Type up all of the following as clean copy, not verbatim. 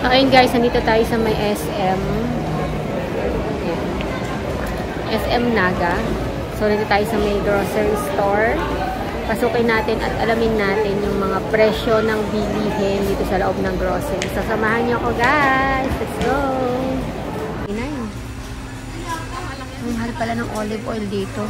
So, ayun guys, nandito tayo sa may SM. SM Naga. So, nandito tayo sa may grocery store. Pasukin natin at alamin natin yung mga presyo ng bilihin dito sa loob ng grocery. So, samahan niyo ako guys. Let's go! Inay. Ang mahal pala ng olive oil dito.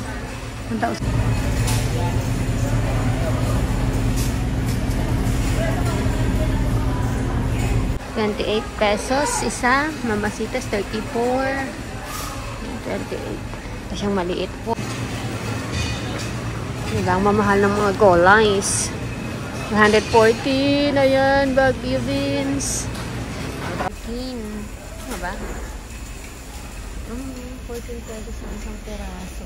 28 pesos isa, Mamasitas 34, 28. Ito siyang maliit po. Ang mamahal ng mga gulays. 114, ayan, baggy beans. 14, ano ba? 14 pesos ang isang peraso.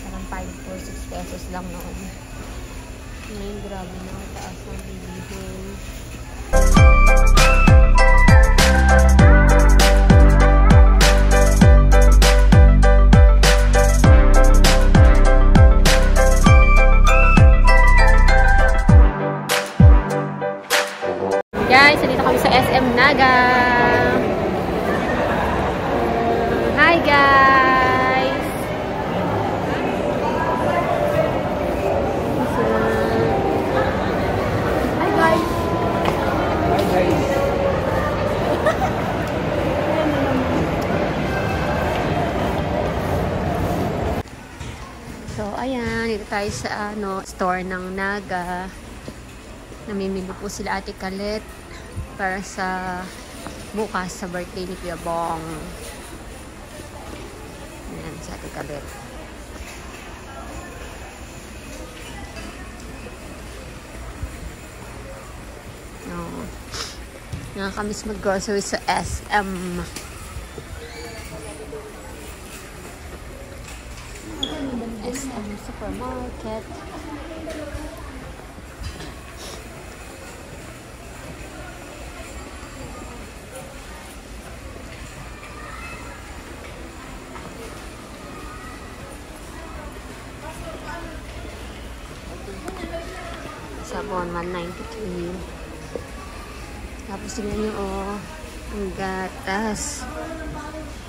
Parang 5 or 6 pesos lang noon. Ngayon, grabe na ang taas ng bilihin. Guys, nandito kami sa SM Naga. Hi guys! Hi guys! Hi guys! So, ayan. Dito tayo sa store ng Naga. Namimili po sila Ate Kalet para sa bukas sa birthday ni Kuya Bong. Ayan, si Ate Kalet. Nakakamiss mag-grocery sa SM. SM Supermarket. Sabon, 193. Tapos tingnan nyo, ang gatas.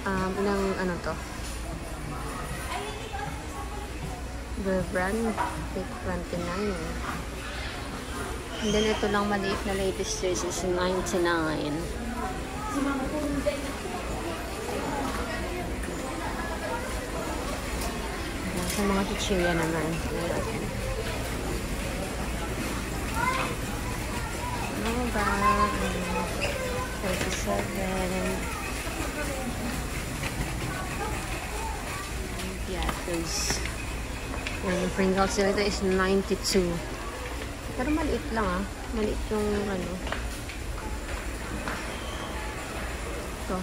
Ilang, ano to? Bear Brand, 29. And then, ito lang maliit na latest series is 99. Sa mga chichirya naman. Ano ba? 37. Piatos. Yung Pringles nila ito is 92. Pero maliit lang Maliit yung ano. Ito.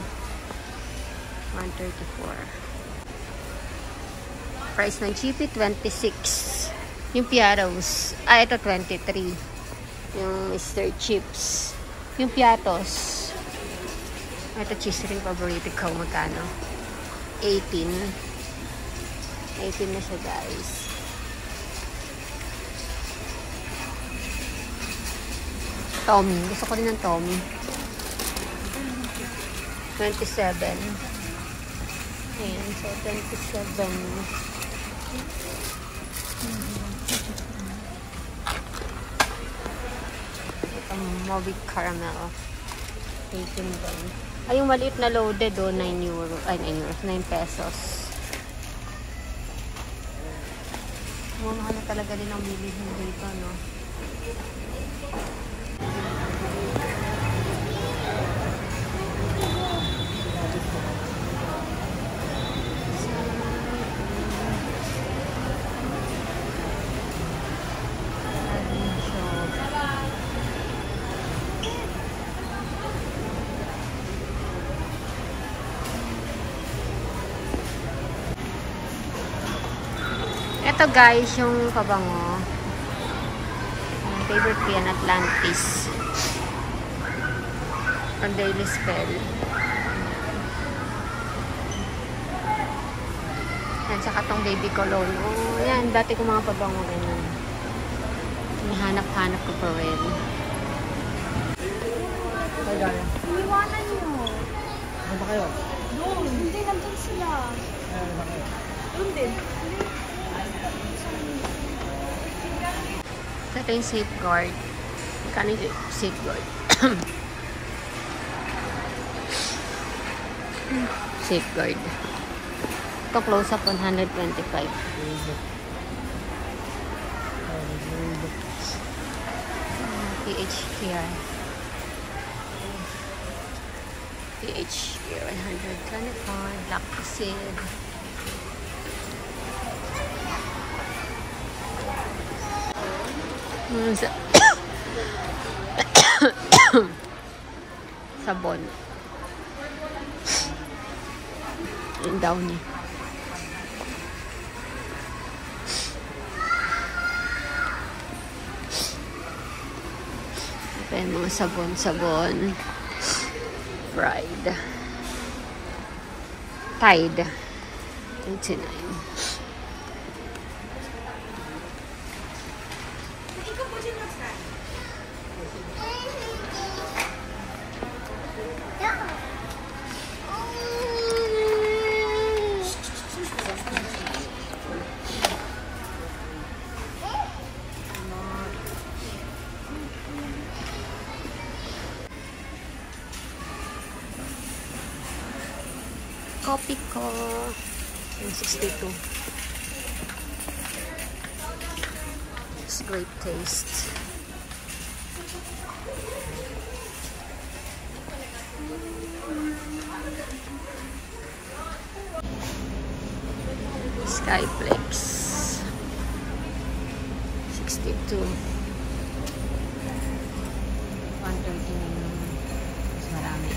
134. Price ng Chippy, 26. Yung Piatos. Ito 23. Yung Mr. Chips. Yung Piatos. Ito cheese ring paborito ko. Magkano? 18. 18 na siya guys. Tommy. Gusto ko rin ng Tommy. 27. Ayan. So, 27. Moby caramel. 18 din. Ay, yung maliit na loaded 9 euro. Ay, 9 euros. 9 pesos. Mahal na talaga din ang bilihin dito, no? Ito guys, yung pabango. Favorite ko yan, Atlantis. Ang Daily Spell. Yan, saka tong baby cologne. Oh, yan, dati ko mga pabango. Hinahanap-hanap ko pa rin. Iniwanan nyo. Ano ba kayo? Doon. Hindi, nandun sila. Ano ba kayo? Doon din. Ito yung safeguard. Magkano yung safeguard? Safeguard. Ito close up 125. PH here. PH here 125. Black acid. Sabon. Yung downy. Ito yung mga sabon. Fried. Tide. 89. Coffee ko. Yung 62. It's great taste. Skyflex. 62. 130. Mas marami.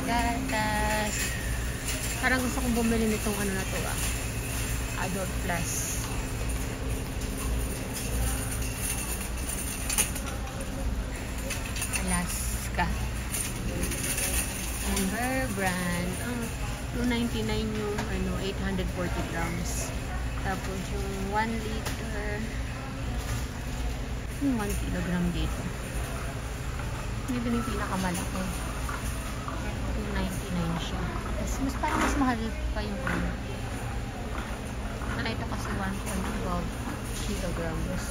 Gatas. Parang gusto kong bumili nitong ano na to Adult Plus. Alaska. And Bear Brand. $2.99 yung 840 grams. Tapos yung 1 liter. Yung 1 kilogram dito. Ito yung pinakamalaki. 299 siya. Parang mas mahal pa yung ano. Ito kasi 1.12 kilograms.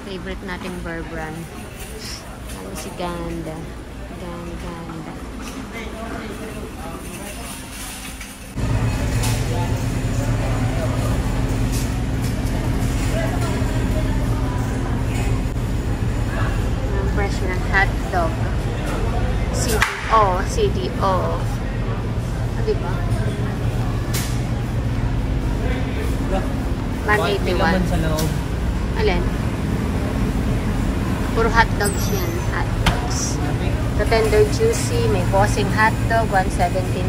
Favorite nating Bear Brand. Ano si Ganda. Ganda. Ang presyo ng hotdog. CDO. Diba? 181. Sa loob. Alin? Puro hotdogs yan. Hotdogs. The tender juicy. May bossing hotdog. 179.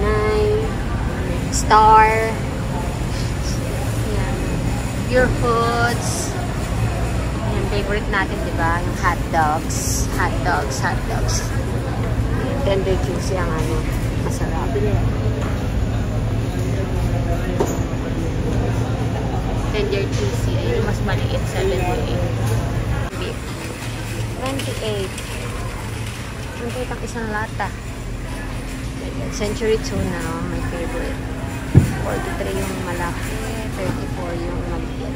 Star. Yan. Pure Foods. Yan. Favorite natin, diba? Yung hotdogs. Hotdogs. Tender juicy ang ano. Masarap. Tender juicy. Ayun yung mas maliit. 78. 28. 28 ang isang lata. Century tuna. My favorite. 43 yung malaki. 34 yung maliit.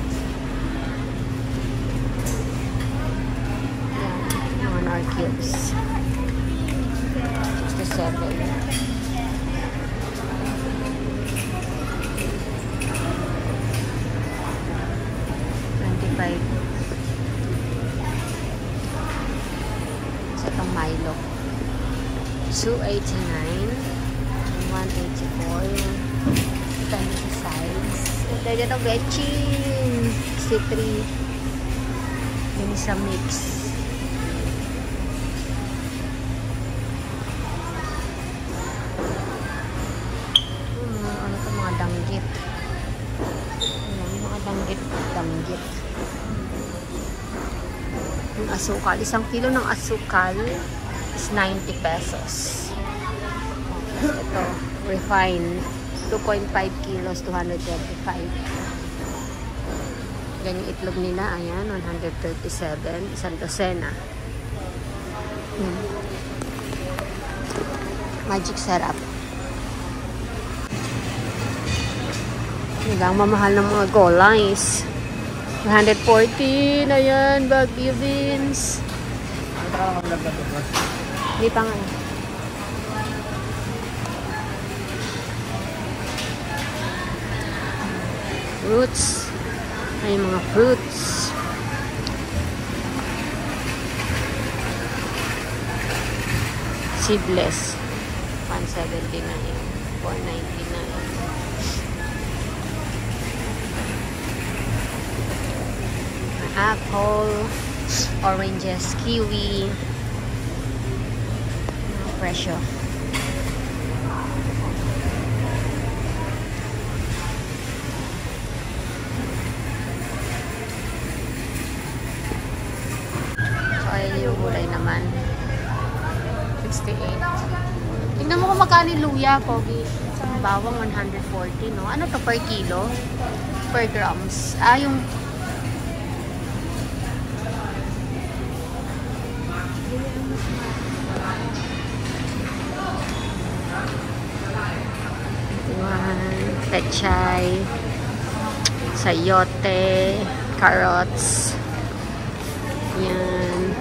Yan. Mga Nor cubes. 67. 25. Sa itong Milo. 289. 184. Ito yung size. Ito dito betchin. 63. Yun sa mix. Danggit. Yung asukal. 1 kilo ng asukal is 90 pesos. Ito, refine. 2.5 kilos, 225. Yan yung itlog nila. Ayan, 137. Isang dosena. Magic syrup. Ang mamahal ng mga gulays. 114. Ayan, bagyo beans. Hindi pa nga. Fruits. Ay, mga fruits. Seedless. 179. 499. Apple, oranges, kiwi. Presyo. So, ayan yung gulay naman. 68. Tingnan mo kung magkano yung luya, Pogi. Bawang 140, no? Ano to per kilo? Per grams. Ah, yung pechay, sayote, carrots. Yan.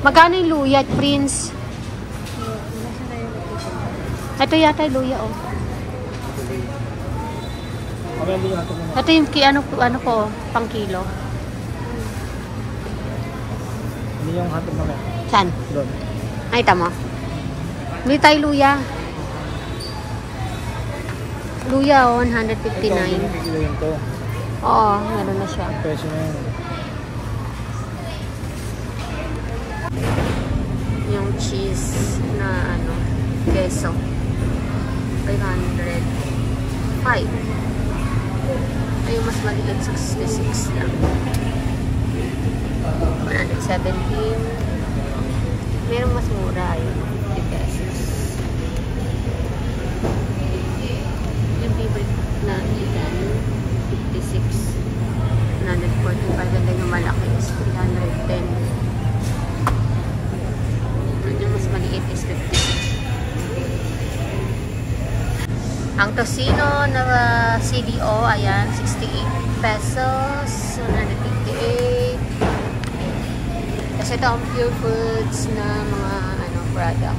Magkano yung luya, Prince? Ito yata yung luya, oh. Ito yung ano ko, pang kilo. Hindi yung hatog namin. Saan? Doon. Ay, tama. Hindi tayo luya. Luya, oh, 159. Ito, hindi kilo yun to. Oo, meron na siya. Ang presyo na yun. Yung cheese na ano, queso. 505. Ay, yung mas maliit, 66 lang. 117. Merong mas mura yun. 50 pesos. Yung favorite na ilan, 56. 145. Ganda yung malaki is 310. Yung mas maliit is 56. Ang tocino na CDO, ayan, 68 pesos. 158. Kasi ito ang Pure Foods na mga ano product.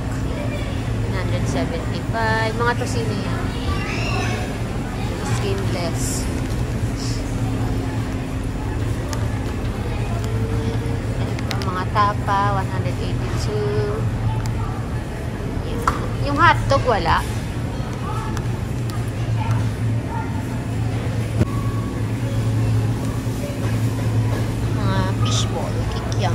175. Mga tocino yan. Skinless. Mga tapa, 182. Yung hotdog wala. Mga fishball, kikyam.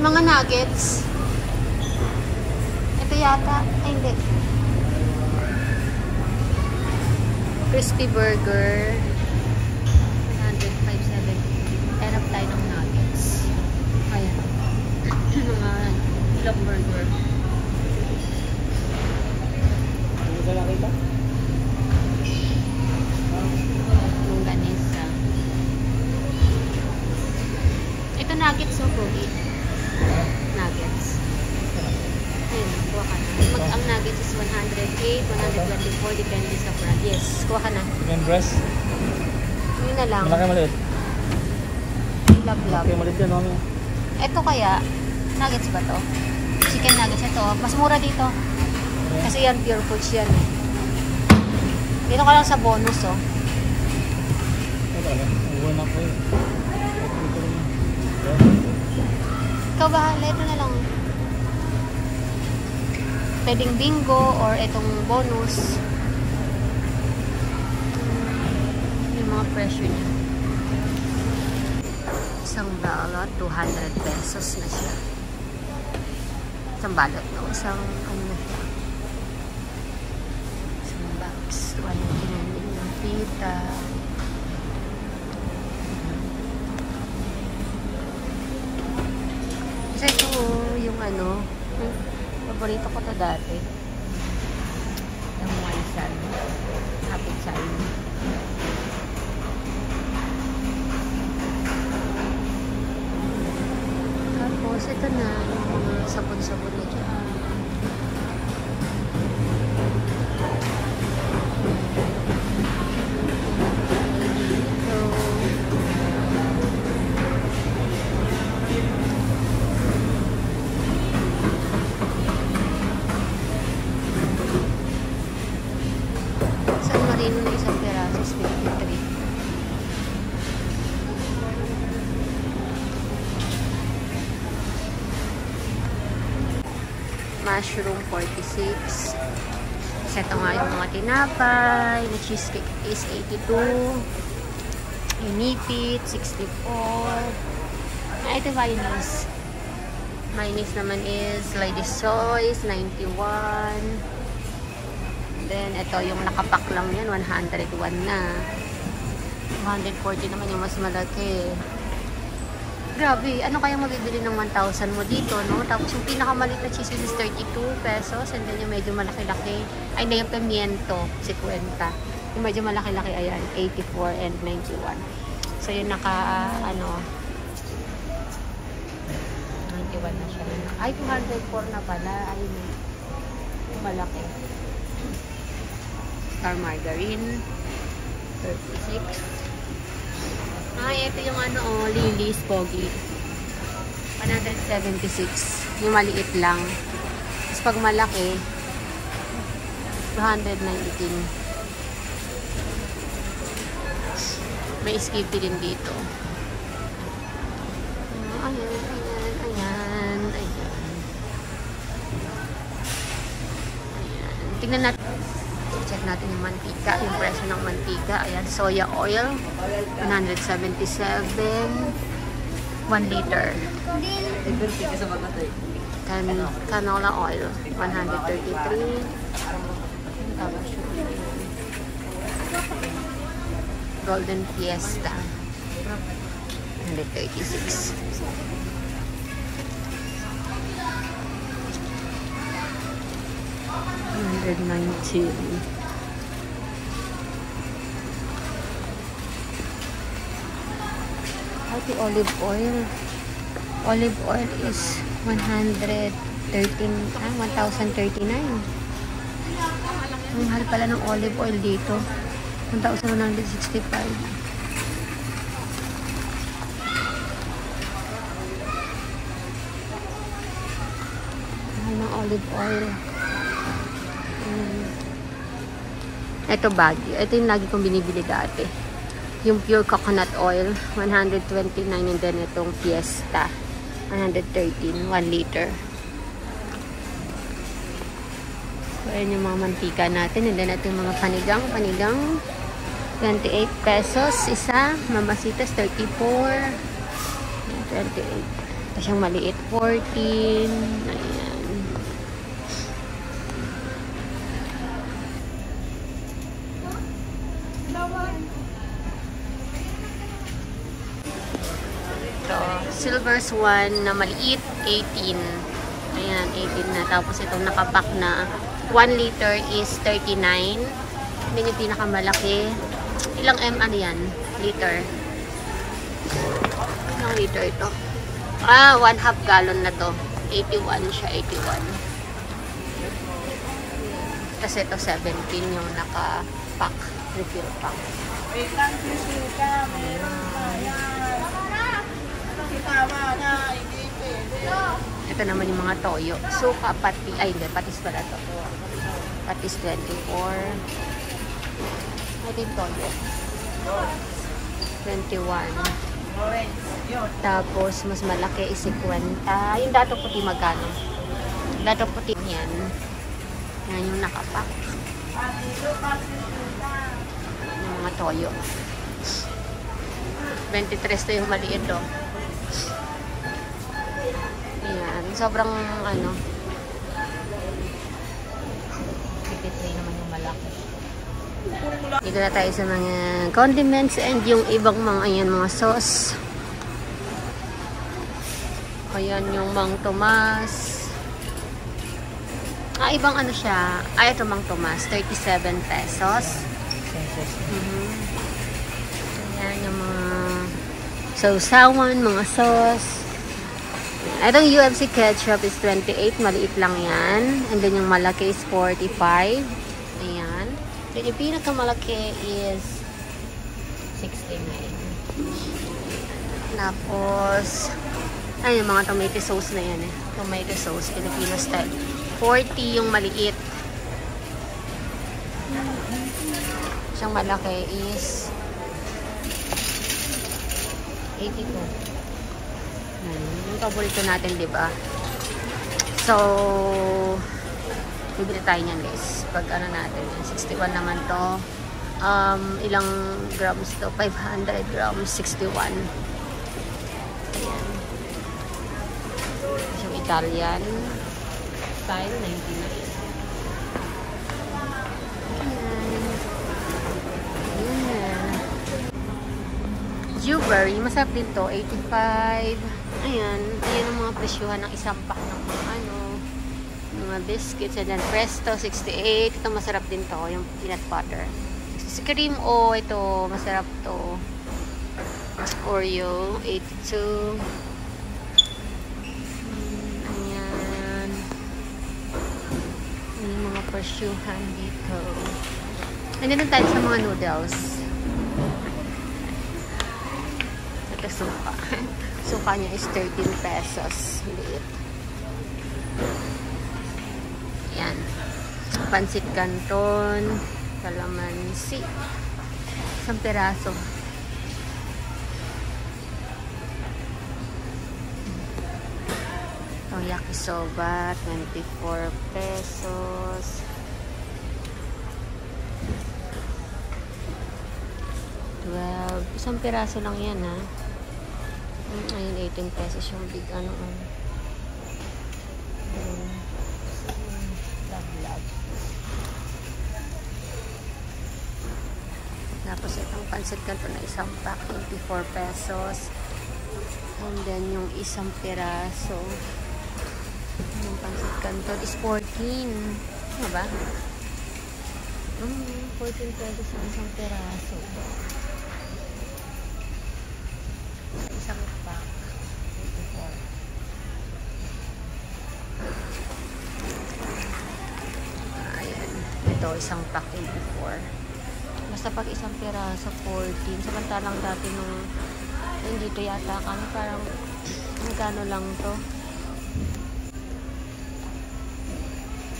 Mga nuggets. Ito yata. Ay, hindi. Crispy burger. 105.70. Hanap tayo ng nuggets. Ayan. Mga ilang burger. Ano ka nakita? Yung ganisa. Ito nuggets, so pogi. Nuggets. Ayun, kuha ka na. Ang nuggets is 108, 124, depende sa brand. Yes, kuha ka na. Chicken breast? Yun na lang. Malaki maliit? Lab-lab. Okay, maliit yan, mami. Ito kaya, nuggets ba to? Chicken nuggets. Ito, mas mura dito. Okay. Kasi yan, Pure Foods yan. Dito ka lang sa bonus, oh. Ito talaga. Uwan na po yun. Ikaw bahala, ito na lang. Pwedeng bingo or itong bonus. Yung mga presyo niya. Isang $1, 200 pesos na siya. Isang balot, no? Isang, ano na siya? Isang box. 199 din yung pita. Kasi ito, yung ano, paborito ko to dati. Yung Wansan. Hapit sa inyo. Tapos, ito na, yung mga sabon-sabon na dyan. San Marino na isang peraso, 53. Mushroom, 46. Kasi ito nga yung mga tinapay. The cheesecake is 82. Yung nipit, 64. Ito mayonnaise. Mayonnaise naman is Lady Soy's, 91. Then, ito yung nakapak lang yan, 101 na. 140 naman yung mas malaki. Grabe, ano kaya mabibili ng 1,000 mo dito, no? Tapos yung pinakamaliit na cheese is 32 pesos. And then yung medyo malaki-laki, ay na yung pimiento, 50. Yung medyo malaki-laki, ayan, 84 and 91. So yung naka, ano, 91 na siya. Ay, 204 na pala. Ayun, yung malaki. Star margarine, 36. Ay, ito yung ano, oh, Lily's Pogi. 176. Yung maliit lang. Tapos pag malaki, 219. May Skippy din dito. Ayan, ayan, ayan, ayan. Ayan. Tingnan natin. Check natin yung mantika, yung presyo ng mantika. Ayan, soya oil, 177. 1 liter. Canola oil, 133. Golden Fiesta, 136. $119. Ito olive oil. Olive oil is 139. Ang mahal pala ng olive oil dito. 1,165. Mahal ng olive oil. Ito bagyo. Ito yung lagi kong binibili dati. Yung pure coconut oil, 129. And then itong Fiesta, 113. 1 liter. So, ayan yung mga mantika natin. And then ito yung mga panigang. 28 pesos. Isa. Mamasitas, 34. 28. Tapos yung maliit, 14. Ayan. Silver Swan na maliit, 18. Ayan, 18 na. Tapos itong nakapack na 1 liter is 39. Then yung pinakamalaki, ilang ano yan? Liter. Ilang liter ito? 1/2 gallon na to. 81 siya, 81. Kasi ito 17 yung naka-pack, refill pack. Wait lang, susunod ka. Mayroon pa yan. Ito naman yung mga toyo. Suka, pati, ay hindi, patis pala to. Patis 24. Ito yung toyo. 21. Tapos, mas malaki is 50. Yung dato puti magkano? Dato puti yan. Yan yung nakapack. Yung mga toyo. 23 to yung maliit, oh. Ayan. Sobrang, ano, malaki. Dito na tayo sa mga condiments and yung ibang mga, ayan, mga sauce. Ayan yung Mang Tomas. Ibang ano siya. Ito Mang Tomas, 37 pesos. Ayan yung mga sausawan, mga sauce. Itong UFC ketchup is 28, maliit lang yan. And then yung malaki is 45. Ayan. Then yung pinakamalaki is 69. Tapos, ay, yung mga tomato sauce na yan eh. Tomato sauce, Filipino style. 40 yung maliit. Siyang malaki is 82. Yung paborito natin, diba? So, bibili tayo niyan, guys. Pag ano natin, 61 naman to. Ilang grams to? 500 grams, 61. Ayan. Yung Italian style, 99. Dewberry, masarap din to, 85. Ayan, ayan ang mga presyuhan ng isang pack ng mga ano, mga biscuits. And then Presto, 68. Ito masarap din to, yung peanut butter. Cream O, ito, masarap to. Oreo, 82. Ayan. Yung mga presyuhan dito. And then tayo sa mga noodles. Suka. Suka niya is 13 pesos. Liit. Yan. Pansit Canton. Calamansi. Isang peraso. Itong yakisoba. 24 pesos. Isang piraso lang yan, ha. Ayun, 18 pesos yung big ano. Love. Tapos itong pansit canton na isang pack, 24 pesos. And then yung isang piraso yung pansit canton is 14. Ano ba? 14 pesos ang isang piraso. Isang pack, 24. Ayan. Ito, isang pack, 24. Basta pag isang piraso, 14. Samantalang dati nung dito yata kami, parang magkano lang to?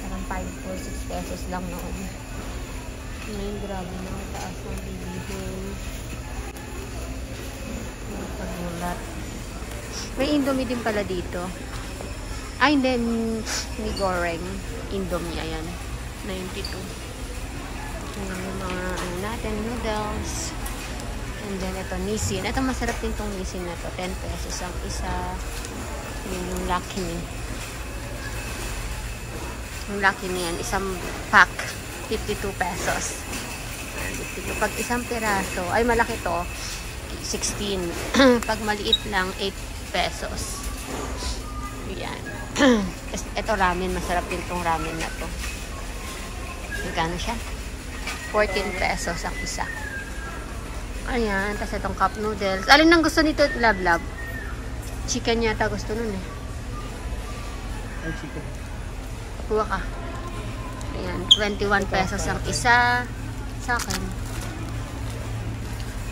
Parang 5 or 6 pesos lang noon. Ngayon, grabe na. Taas ng bilihin. Pagulat. May Indomie din pala dito. Ay, then may goreng. Indomie, ayan. 92. Ayan yung mga ano natin, noodles. And then ito, Nissin. Ito masarap din tong Nissin na to. 10 pesos ang isa. Yung Lucky Me. Yung Lucky Me yan. Isang pack. 52 pesos. Pag isang piraso, ay malaki to, 16. Pag maliit lang, 8 pesos. Yan. Ito ramen, masarap din tong ramen na to. Magkano siya? 14 pesos ang isa. Ayan, tapos itong cup noodles. Alin ang gusto nito, Lab? Chicken yata gusto nun eh. Ay, chicken. Kuha ka. Ayan, 21 pesos ang isa. Sa akin.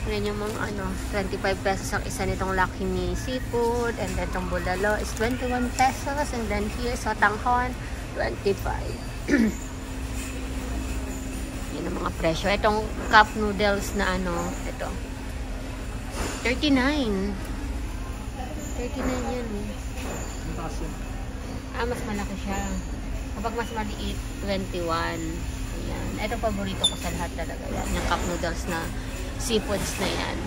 Ayan yung mga ano, 25 pesos ang isa nitong Lucky Me seafood. And then itong bulalo is 21 pesos. And then here sa Tanghon, 25. Yan ang mga presyo. Itong cup noodles na ano, ito. 39. 39 yan eh. Mas malaki siya. Kapag mas maliit, 21. Ayan. Ito paborito ko sa lahat talaga yan. Yung cup noodles na seafoods na yan.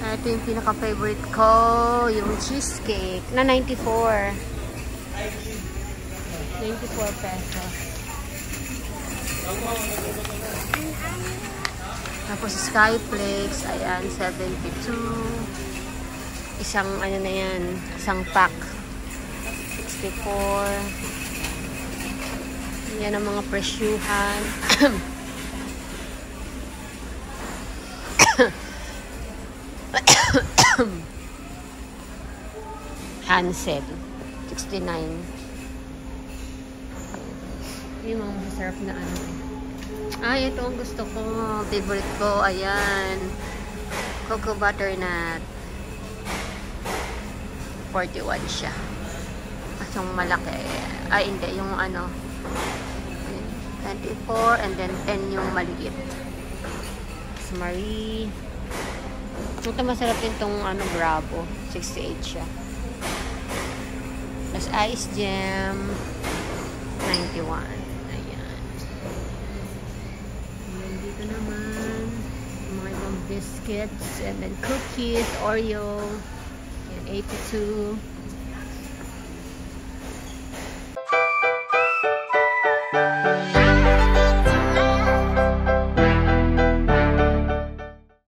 Ito yung pinaka-favorite ko. Yung cheesecake na 94. 94 pesos. Tapos Skyflakes, ayan, 72. Isang ano na yan, isang pack. 64. Yan ang mga presyuhan. Hansel, 69. Yung mga masarap na ano. Ay, ito ang gusto ko. Favorite ko. Ayan. Cocoa butternut. 41 siya. Kasong malaki. Ay, hindi. Yung ano. 24 and then 10 yung maliit. Marie. Ito masarap din tong ano, Bravo. 68 siya. Plus Ice Gem. 91. Ayan. And dito naman, mga ibang biscuits. And then cookies, Oreo. Ayan, 82.